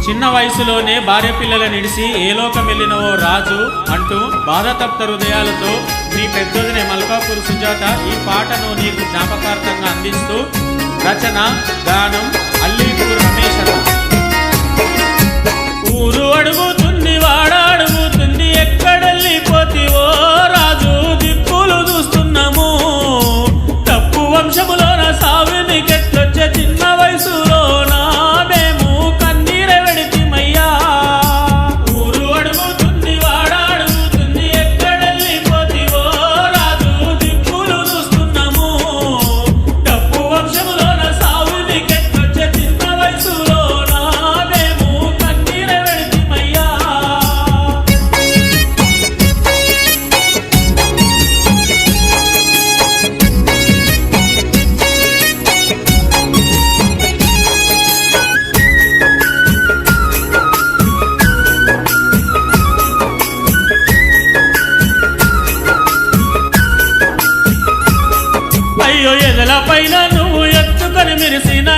చిన్న వయసులోనే భార్య పిల్లల నిడిసి ఏ లోకం వెళ్ళినవో రాజు అంటూ బాధతప్త హృదయాలతో నీ పెద్దదినే మల్కాపూర్ సుజాత ఈ పాటను నీకు జ్ఞాపకార్థంగా అందిస్తూ రచన గానం అల్లీపూర్ రమేష్. ఊరు అడుగుతుంది వాడ అడుగుతుంది ఎక్కడెళ్ళిపోతివో రాజు దిక్కులు చూస్తున్నాము తప్పు వంశములోన సావిని కెట్లొచ్చే చిన్న వయసులోన మేము కన్నీర వెడితిమయ్యా. ఊరు అడుగుతుంది వాడ అడుగుతుంది ఎక్కడెళ్ళిపోతివో రాజు దిక్కులు చూస్తున్నాము తప్పు వంశములోన సావిని కెట్లొచ్చే చిన్న వయసులోన మేము కన్నీర వెడితిమయ్యా. అయ్యో ఎదల పైన నువ్వు ఎత్తుకొని మెరిసిన